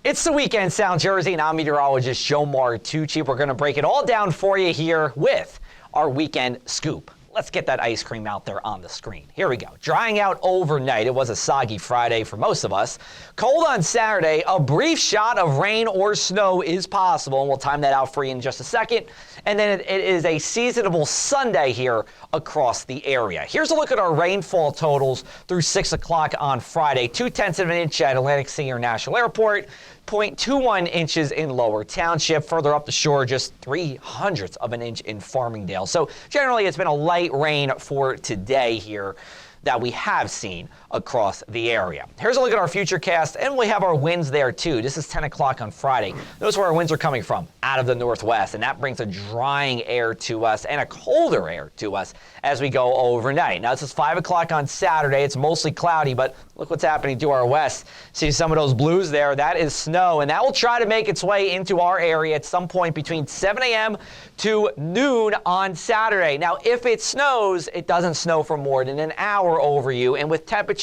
It's the weekend, South Jersey, and I'm meteorologist Joe Martucci. We're going to break it all down for you here with our weekend scoop. Let's get that ice cream out there on the screen. Here we go. Drying out overnight. It was a soggy Friday for most of us. Cold on Saturday. A brief shot of rain or snow is possible, and we'll time that out for you in just a second. And then it is a seasonable Sunday here across the area. Here's a look at our rainfall totals through 6 o'clock on Friday. 0.2 of an inch at Atlantic City International Airport. 0.21 inches in Lower Township. Further up the shore, just 0.03 of an inch in Farmingdale. So generally, it's been a light rain for today here that we have seen across the area. Here's a look at our futurecast, and we have our winds there too. This is 10 o'clock on Friday. Notice where our winds are coming from, out of the northwest, and that brings a drying air to us and a colder air to us as we go overnight. Now, this is 5 o'clock on Saturday. It's mostly cloudy, but look what's happening to our west. See some of those blues there? That is snow, and that will try to make its way into our area at some point between 7 a.m. to noon on Saturday. Now, if it snows, it doesn't snow for more than an hour over you, and with temperatures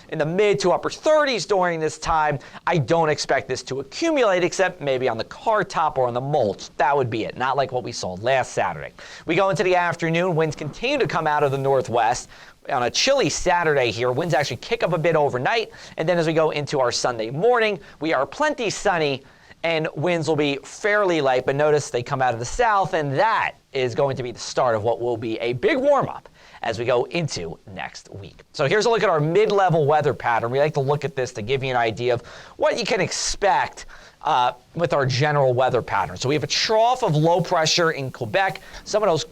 in the mid to upper 30s during this time, I don't expect this to accumulate except maybe on the car top or on the mulch. That would be it, not like what we saw last Saturday. We go into the afternoon, winds continue to come out of the northwest. On a chilly Saturday here, winds actually kick up a bit overnight, and then as we go into our Sunday morning, we are plenty sunny and winds will be fairly light, but notice they come out of the south, and that is going to be the start of what will be a big warm-up as we go into next week. So here's a look at our mid-level weather pattern. We like to look at this to give you an idea of what you can expect with our general weather pattern. So we have a trough of low pressure in Quebec. Some of those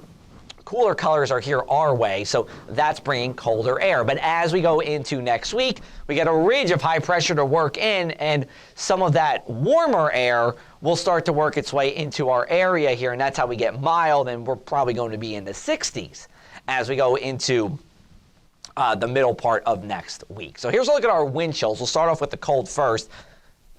cooler colors are here our way, so that's bringing colder air. But as we go into next week, we get a ridge of high pressure to work in, and some of that warmer air will start to work its way into our area here, and that's how we get mild, and we're probably going to be in the 60s as we go into the middle part of next week. So here's a look at our wind chills. We'll start off with the cold first.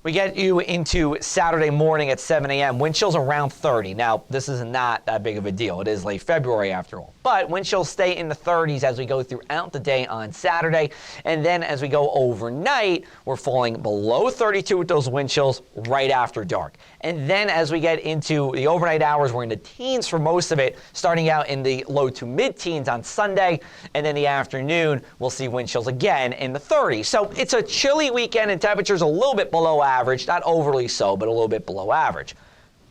We get you into Saturday morning at 7 a.m. Wind chills around 30. Now, this is not that big of a deal. It is late February after all. But wind chills stay in the 30s as we go throughout the day on Saturday. And then as we go overnight, we're falling below 32 with those wind chills right after dark. And then as we get into the overnight hours, we're in the teens for most of it, starting out in the low to mid-teens on Sunday. And then the afternoon, we'll see wind chills again in the 30s. So it's a chilly weekend, and temperatures a little bit below average, not overly so, but a little bit below average.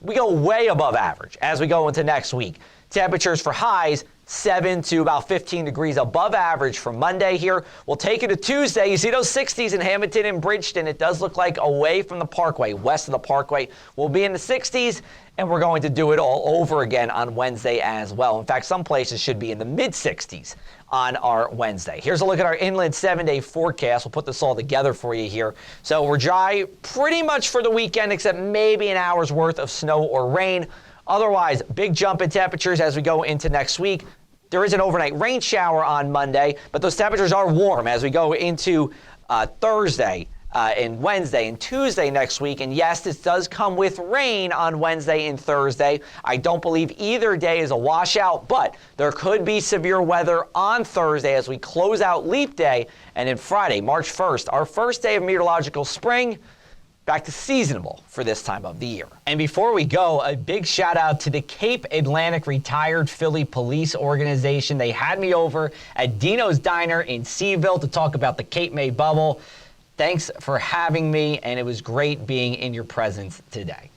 We go way above average as we go into next week. Temperatures for highs 7 to about 15 degrees above average for Monday here. We'll take it to Tuesday. You see those 60s in Hamilton and Bridgeton. It does look like away from the Parkway, west of the Parkway, we'll be in the 60s, and we're going to do it all over again on Wednesday as well. In fact, some places should be in the mid-60s on our Wednesday. Here's a look at our inland 7-day forecast. We'll put this all together for you here. So we're dry pretty much for the weekend, except maybe an hour's worth of snow or rain. Otherwise, big jump in temperatures as we go into next week. There is an overnight rain shower on Monday, but those temperatures are warm as we go into Thursday and Wednesday and Tuesday next week. And yes, this does come with rain on Wednesday and Thursday. I don't believe either day is a washout, but there could be severe weather on Thursday as we close out Leap Day. And then Friday, March 1st, our first day of meteorological spring, back to seasonable for this time of the year. And before we go, a big shout out to the Cape Atlantic Retired Philly Police Organization. They had me over at Dino's Diner in Seaville to talk about the Cape May bubble. Thanks for having me, and it was great being in your presence today.